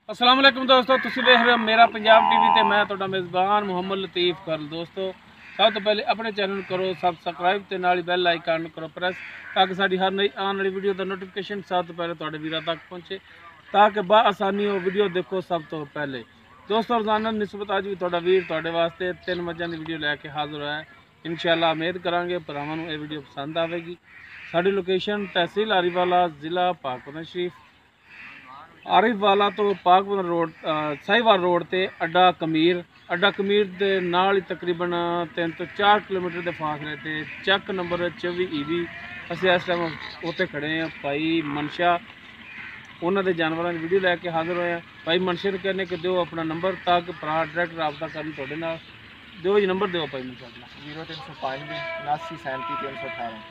अस्सलाम वालेकुम दोस्तों, तुसीं देख रहे हो मेरा पंजाब टीवी ते मैं तुहाडा मेज़बान मुहम्मद लतीफ़ करल। दोस्तों सब तो पहले अपने चैनल करो सबसक्राइब ते नाल बेल आइकन करो प्रेस ताकि साडी हर नई आने वाली वीडियो का नोटिफिकेशन सब तो पहले तुहाडे वीरां तक पहुँचे ताकि बआसानी हो वीडियो देखो सब तो पहले। दोस्तों रोजाना निस्बत अज भी तुहाडा वीर तुहाडे वास्ते 3 मझां दी वीडियो लैके हाज़र होया है। इंशाअल्लाह उम्मीद करांगे भरावां नूं ये वीडियो पसंद आवेगी। साडी लोकेशन तहसील आरीवाला जिला पाकपतन शरीफ आरिफवाला तो पाकपतन रोड साहिवाल रोड ते अड्डा कमीर दे नाल ही तकरीबन 3 तो 4 किलोमीटर के फासले ते चक नंबर 24 EB असीं इस टाइम उत्ते खड़े हैं। भाई मनशा उन्होंने जानवरों की वीडियो लैके हाजिर होए हैं। भाई मनशे ने कहने कि दो अपना नंबर ताकि भरा डायरैक्ट रबता करन तुहाडे नाल। दो जी नंबर दो भाई मनशा अपना 0305 79 37 318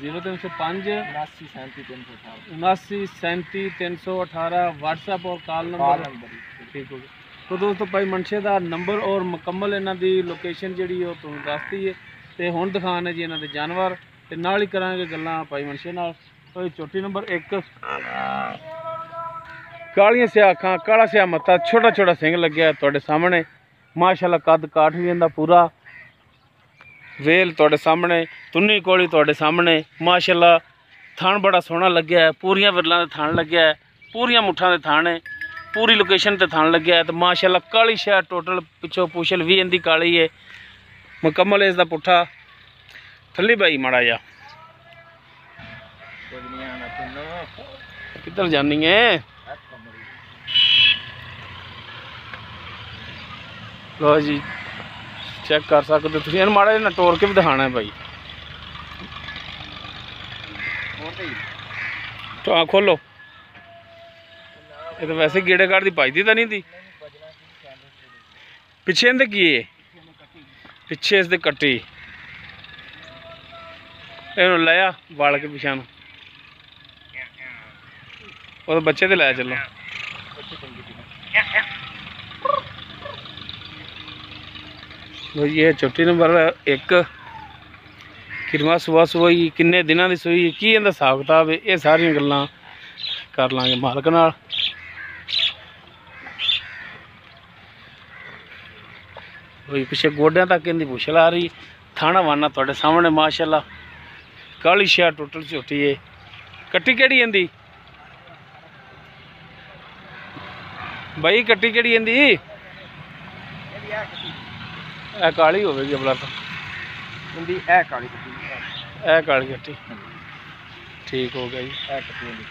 0305 79 37 318 79 37 318 व्हाट्सएप और कॉल नंबर ठीक हो गया। तो दोस्तों भाई मनशे का नंबर और मुकम्मल इन्हां दी लोकेशन जी तुहानूं दसती है तो हुण दिखाने जी इन्हां दे जानवर ते नाल ही करांगे गल्लां भाई मनशे नाल। भाई चोटी नंबर 1 कालियां स्या अखां काला स्या मत्था छोटा छोटा सिंह लग्या तुहाडे सामने माशाअल्लाह कद काठ भी इहदा पूरा वेल तुहाडे सामने तुन्नी कोली तुहाडे सामने माशाअल्लाह थान बड़ा सोहना लग्या है। पूरियां विरलां दे थान लग्या है, पूरियां मुठां दे थान है, पूरी लोकेशन ते थान लग्या है। तो माशाअल्लाह काली शह टोटल पिछों पूछल भी इंदी काली है मुकम्मल इसदा पुट्ठा थल्ली भाई माड़ा जा किधर जानी है। लो जी चेक कर सकते तुसीं इहनूं माड़ा जिहा टोर के भी दिखाना है भाई। तो हाँ खोलो ये तो वैसे गेड़े काट दी भजदी तो नहीं थी। पिछे इंदे की है पिछे इसदे कट्टी इहनूं लाया वाल के पिछा नूं वो बच्चे तो लै चलो। ये चोटी नंबर 1 किरवा सुबह सुई किन्ने दिनों की सुई की इहदा हिसाब किताब है ये सारियां गल्लां कर लांगे मालक नाल। भाई पिछे गोड्या तक इहदी पुछल आ रही थाना वाना तुहाडे सामने माशाअल्लाह काली शह टोटल झोटी है। कट्टी केड़ी इहदी भाई कट्टी केड़ी इहदी काली होगी अपना तो काली कट्टी ठीक हो गया जी।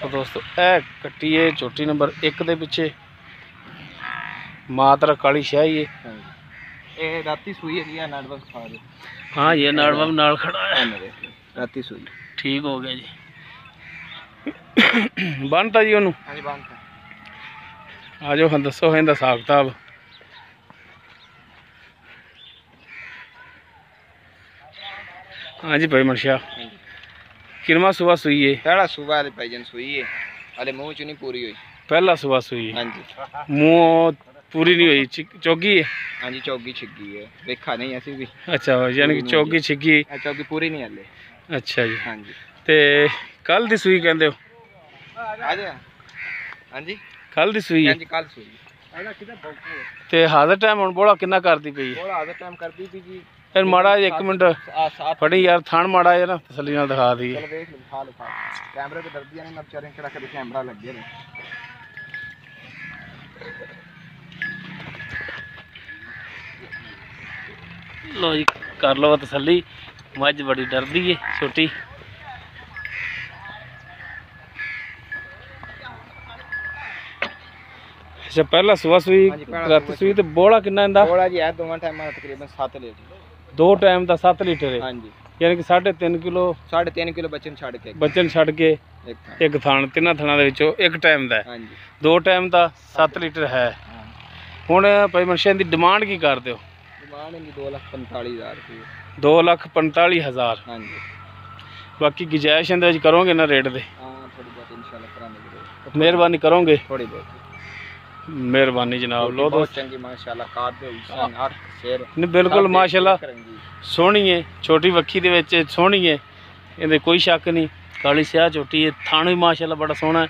तो दोस्तों ए कट्टी है चोटी नंबर 1 के पिछे मात्र काली शाही है। राती सुई है नाड़वब खा रहे। हाँ ये नाड़वब नाल खड़ा है राती सुई ठीक हो गया जी। बनता जी ओनू हाँ जी बनता आ जाओ हाँ दसो इहदा हिसाब किताब। हाँ जी भाई मनशा किरमा सुबह सुई है पहला सुबह वाली भाईजान सुई है अरे मुंह च नहीं पूरी हुई पहला सुबह सुई है। हाँ जी मुँह पूरी नहीं हुई चौगी है। हाँ जी चौगी छिग्गी है देखा नहीं ऐसी भी। अच्छा यानी कि चौगी छिग्गी चौगी पूरी नहीं हले। अच्छा जी हाँ जी ते कल दी सुई कहंदे हो आ जा हाँ जी कल दी सुई है। हाँ जी कल सुई ते हाज़र टाइम हुण बोला किन्ना करदी पई है थोड़ा आधा टाइम कर दी थी जी। फिर माड़ा 1 मिनट फड़ी यार थान माड़ा है ना तसली नाल दिखा दी। चल देख लिखा लिखा कैमरे पे दर्दियां ने बेचारे के रख दे कैमरा लग गया ने। लो जी कर लो तसली मझ बड़ी डरदी है छोटी। अच्छा पहला सुबह सुई रात सुई तो बोला किन्ना इंदा बोला जी है दोवां टाइम तकरीबन 7 लीटर 2 टाइम का 7 लीटर है। हाँ जी यानी कि 3.5 किलो 3.5 किलो बच्चन छड़ के एक थान तिना थाना दे विचों एक टाइम का। हाँ जी 2 टाइम का 7 लीटर है। हुण भाई मनशा दी डिमांड की कर दो। डिमांड इनकी 2,45,000 रुपये 2,45,000। हाँ जी बाकी गुजाइश इंदे विच करोगे ना रेट दे हाँ थोड़ी बहुत इंशाल्लाह करांगे मेहरबानी करोगे थोड़ी बहुत मेहरबानी जनाब। लो दोस्त चंगी माशाल्लाह काद दे हुसैन 8 शेर नहीं बिल्कुल माशाल्लाह सोहनी है छोटी वक्खी दे विच सोहनी है इहदे कोई शक नहीं। काली स्याह झोटी है थान भी माशाल्लाह बड़ा सोहना है।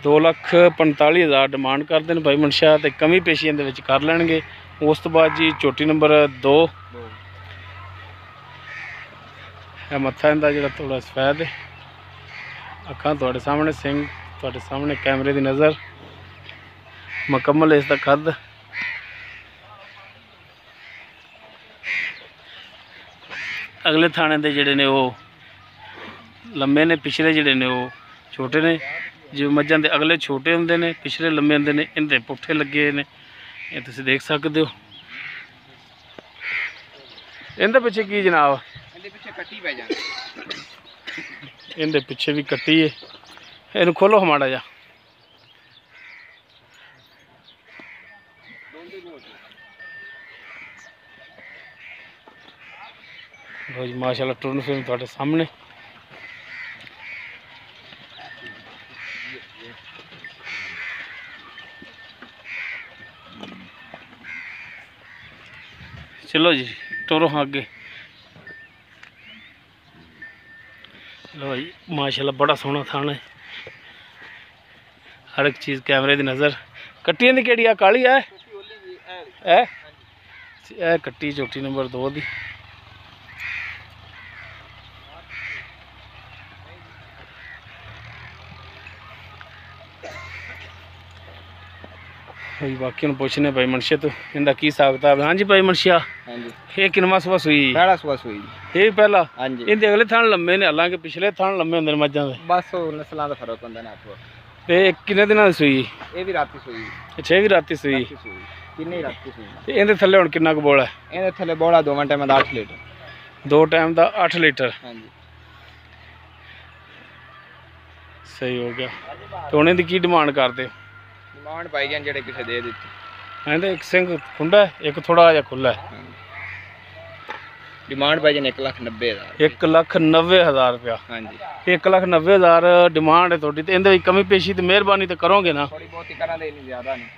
2,45,000 ਡਿਮਾਂਡ ਕਰਦੇ ਨੇ ਭਾਈ ਮਨਸ਼ਾ, ਤੇ ਕਮੀ ਪੇਸ਼ੀ ਇਹਦੇ ਵਿੱਚ ਕਰ ਲੈਣਗੇ। ਉਸ ਤੋਂ ਬਾਅਦ ਜੀ ਝੋਟੀ ਨੰਬਰ 2, ਇਹ ਮੱਥਾ ਇਹਦਾ ਜਿਹੜਾ ਥੋੜਾ ਸਫੈਦ ਹੈ, ਅੱਖਾਂ ਤੁਹਾਡੇ ਸਾਹਮਣੇ, ਸਿੰਘ ਤੁਹਾਡੇ ਸਾਹਮਣੇ, ਕੈਮਰੇ ਦੀ ਨਜ਼ਰ, ਮੁਕੰਮਲ ਇਸ ਦਾ ਕੱਦ। ਅਗਲੇ ਥਾਣੇ ਦੇ ਜਿਹੜੇ ਨੇ ਉਹ ਲੰਮੇ ਨੇ, ਪਿਛਲੇ ਜਿਹੜੇ ਨੇ ਉਹ ਛੋਟੇ ਨੇ। ਜਿਵੇਂ ਮੱਝਾਂ ਦੇ ਅਗਲੇ ਛੋਟੇ ਹੁੰਦੇ ਨੇ, ਪਿਛਲੇ ਲੰਮੇ ਹੁੰਦੇ ਨੇ, ਇਹਦੇ ਪੁੱਠੇ ਲੱਗੇ ਨੇ, ਇਹ ਤੁਸੀਂ ਦੇਖ ਸਕਦੇ ਹੋ। ਇਹਦੇ ਪਿੱਛੇ ਕੀ ਜਨਾਬ? ਇਹਦੇ ਪਿੱਛੇ ਕੱਟੀ ਪੈ ਜਾਂਦੀ, ਇਹਦੇ ਪਿੱਛੇ ਵੀ ਕੱਟੀ ਹੈ। ਇਹਨੂੰ ਖੋਲੋ ਮਾੜਾ ਜਿਹਾ। ਲਓ ਜੀ ਮਾਸ਼ਾਅੱਲਾ ਟੁਰਨ ਫਿਲਮ ਤੁਹਾਡੇ ਸਾਹਮਣੇ। चलो जी टोरो हाँ अगे। लो जी माशाल्लाह बड़ा सोहना थान है, हर एक चीज़ कैमरे की नज़र। कट्टियां दी केड़ी आ काली है? ए कट्टी झोटी नंबर 2 दी। बाकी पूछने भाई मनशे तो इनका की हिसाब किताब? हाँ जी भाई मनशिया, ये किनवा सुबह सुई? पहला सुबह सुई। ये पहला? हाँ जी। इनके अगले थान लम्बे ने, हालांकि पिछले थान लम्बे होंगे मझां दे। बस नस्लों का फर्क होंदा ना आपको। ते किन्ने दिनां दी सुई? ये भी राती सुई। अच्छा ये भी राती सुई। किन्नी राती सुई। ते इहदे थल्ले हुण किन्ना क बोला है? इहदे थल्ले बोला 2 टाइम दा 8 लीटर। 2 टाइम दा 8 लीटर। हाँ जी सही हो गया। तो हुण इहदी की डिमांड करदे? डिमांड भाई जान जेड़े किसे दे दित्ती। ਇਹਦਾ ਇੱਕ ਸਿੰਘ ਖੁੰਡਾ ਹੈ, ਇੱਕ ਥੋੜਾ ਜਿਹਾ ਖੁੱਲਾ ਹੈ। डिमांड भाई जान 1,90,000। 1,90,000 रुपया। हाँ जी 1,90,000 डिमांड है थोड़ी। तो इहदे विच कमी पेशी तो मेहरबानी तो करोगे ना? थोड़ी बहुत ही करा दे, नहीं ज्यादा नहीं।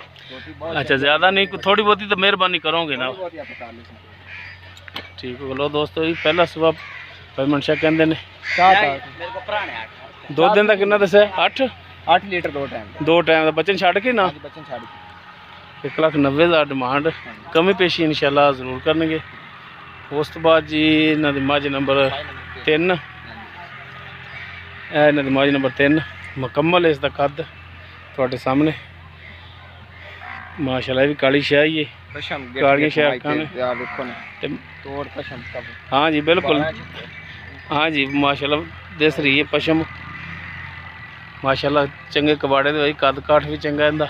अच्छा ज़्यादा नहीं, थोड़ी बहुत ही तो मेहरबानी करोगे ना? ठीक है। लो दोस्तों जी पहला सुबह भाई मनशा कहते हैं 2 दिन का कितना दसा? 8 लीटर 2 टाइम। 2 टाइम का बचन छड़ के ना? बच्चन छड़ के 1,90,000 डिमांड, कमी पेशी इंशाल्लाह जरूर करेंगे। उस तो बाद जी इन्हों की मझ नंबर 3, इन्हों की मझ नंबर 3 मुकम्मल है इसका कद थोड़े सामने माशाल्लाह। भी काली शाही है, कालियां शाखां ने। हाँ जी बिल्कुल, हाँ जी माशाल्लाह दिस रही है पशम माशाल्लाह। चंगे कबाड़े दे कद काठ भी चंगा इहदा।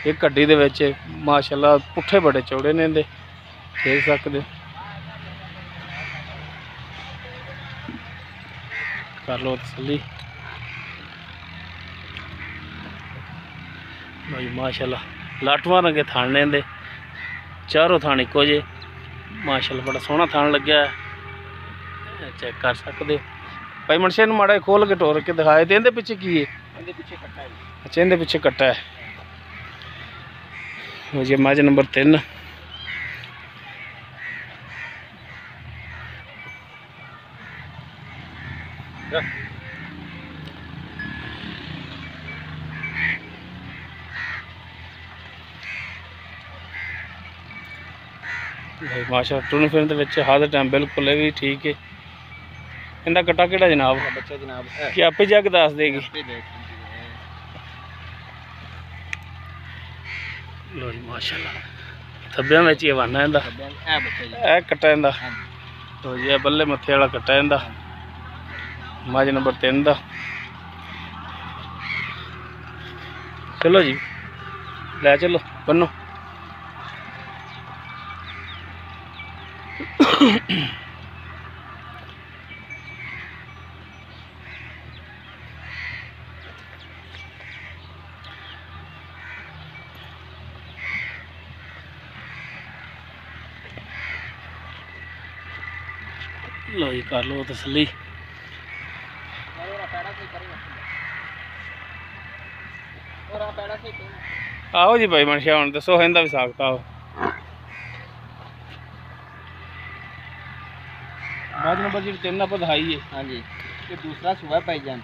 एक गड्डी दे विच माशाल्लाह पुट्ठे बड़े चौड़े ने इहदे, देख सकते हो। कर लो तसल्ली भाई माशाल्लाह। लाटवा रंगे थान ने इहदे, चारों थान इक्को जे माशाल्लाह। बड़ा सोहना थान लग्या है, चेक कर सकते हो। भाई मनशे नूं माड़ा खोल के टोर के दिखाए। तो इहदे पिछे की है? अच्छा इहदे पिछे कट्टा है। जी मझ नंबर 3 माशा टून फिरन दे विच हर टाइम बिल्कुल भी ठीक है। इनका कट्टा केड़ा जनाब? बच्चा जनाब कि आपे जग दस देगी? लो जी माशाल्लाह थब्बियां विच ही हवाना इहदा। ए कट्टा इहदा। तो जी बल्ले मत्थे वाला कट्टा इहदा, मझ नंबर 3 दा। चलो जी लै चलो बनो। लो जी कर लो तसल्ली। आओ जी भाई मनशा हुण दसो इहदा भी हिसाब किताब। मझ नंबर जी 3 आप दिखाई है। हाँ जी ये दूसरा सुबह भाईजान,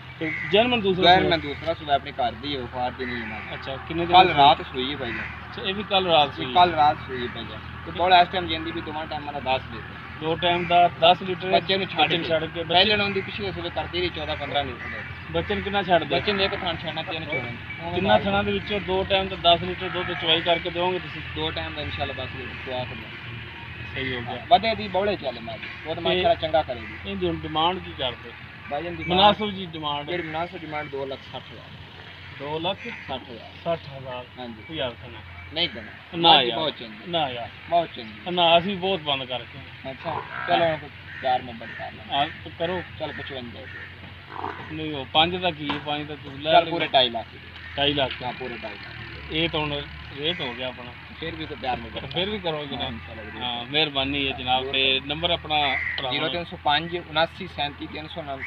जर्मन दूसरा गैर सूआ? मैं दूसरा सुबह अपने घर दी है, फाड़ दी नहीं है। अच्छा किन्ने दिन कल सूई? रात सुई है भाईजान, अच्छा ये भी कल रात ये सूई? कल रात सुई है भाईजान। तो बड़ा इस टाइम जेंदी भी तुम्हारा टाइम मेरा 10 लीटर दो टाइम ਦਾ 10 ਲੀਟਰ बच्चे ने छाड़ ਕੇ पहले नौंदी पिछले सुबह करती रही 14-15 लीटर। ਬੱਚਨ ਕਿੰਨਾ ਛੱਡਦੇ? बच्चे ने एक थान छाड़ना तीन छोड़न। ਕਿੰਨਾ ਥਣਾ ਦੇ ਵਿੱਚੋਂ ਦੋ ਟਾਈਮ ਤੇ 10 ਲੀਟਰ ਦੁੱਧ ਚਵਾਈ ਕਰਕੇ ਦਿਓਗੇ ਤੁਸੀਂ? 2 टाइम का इंशाल्लाह 10 लीटर खुआ कर ਸਹੀ ਹੋ ਗਿਆ। बदे दी बौड़े चले मैं वो तो माशाल्लाह चंगा करेगी। ਇਹਦੀ ਹੁਣ ਡਿਮਾਂਡ ਕੀ ਕਰਦੇ? भाईजान दी ਮੁਨਾਸਬ ਜੀ ਡਿਮਾਂਡ मेरी मुनासिब डिमांड 2,60,000। 2,60,000 60,000 हाँ जी, ਕੋਈ ਯਾਰ ਥਣਾ नहीं देना ਨਾ बहुत ਯਾਰ चंगी, ਨਾ ਯਾਰ बहुत चंगी। ਨਾ ਅਸੀਂ ਬਹੁਤ ਬੰਦ ਕਰਕੇ अच्छा चलो प्यार मोहब्बत कर लो, ਆ ਕਰੋ। चल 55 ਨਹੀਂ ਉਹ 5 ਦਾ ਕੀ ਹੈ? 5 ਤਾਂ ਤੁਸੀਂ ਲੈ चल पूरे 2.5 लाख 2.5 ਲੱਖ। हाँ पूरे 2.5 लाख। ਇਹ ਤਾਂ ਹੁਣ ਰੇਟ ਹੋ ਗਿਆ ਆਪਣਾ, फिर भी तो प्यार मोहब्बत ਫਿਰ ਵੀ ਕਰੋ ਜਨਾਬ। चलो ਹਾਂ ਮਿਹਰਬਾਨੀ ਹੈ ਜਨਾਬ। ਤੇ ਨੰਬਰ ਆਪਣਾ ਭਰਾਵਾਂ ਦਾ 0305 79 37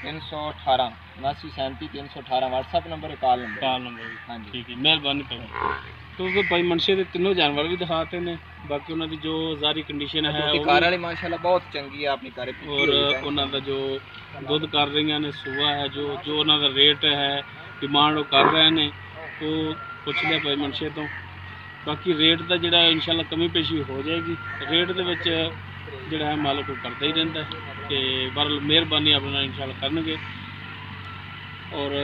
318 79 37 318 WhatsApp नंबर है, कॉल नंबर। ਕਾਲ ਨੰਬਰ ਵੀ। हाँ जी ਠੀਕ ਹੈ ਮਿਹਰਬਾਨੀ ਭਾਈ। तो भाई मनशे के तीनों जानवर भी दिखाते हैं, बाकी उन्होंने जो जारी कंडीशन है दूध कार वाली माशाल्लाह बहुत चंगी है अपनी कार और उन्होंने जो दुध कर रही ने सुबह है जो जो उन्होंने रेट है डिमांड वो कर रहे हैं वो पुछ लिया भाई मनशे तो। बाकी रेट का जोड़ा इंशाल्लाह कमी पेशी हो जाएगी, रेट के जोड़ा है मालिक को करता ही रहता है कि बहरहाल मेहरबानी अपना इंशाल्लाह करनगे। और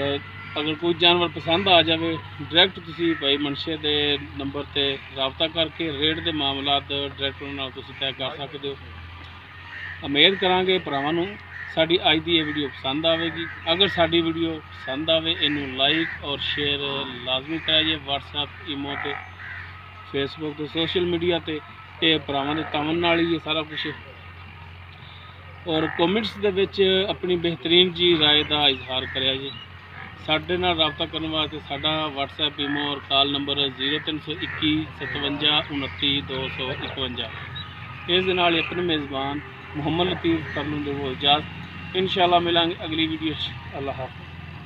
अगर कोई जानवर पसंद आ जाए डायरैक्ट तुसी भाई मनशे के नंबर ते रबता करके रेट के मामलात डायरैक्ट उन्हां नाल तुसी तय कर सकते हो। उम्मीद करांगे भरावां नूं साडी अज दी ये वीडियो पसंद आवेगी। अगर साडी वीडियो पसंद आवे इनू लाइक और शेयर लाजमी कराइए व्हाट्सएप ईमो ते फेसबुक ते सोशल मीडिया ते ये भरावां दे तावन नाल ही ये सारा कुछ। और कमेंट्स दे विच अपनी बेहतरीन जी राय का इजहार करिया जी। साडे नाल राबता करने वास्ते साडा WhatsApp ईमो और कॉल नंबर 0321 57 29 251। इस दे नाल अपने मेज़बान मुहम्मद लतीफ़ कर लूँ वो इजाज़त। इंशाल्लाह मिलांगे अगली वीडियो। अल्लाह हाफ़िज़।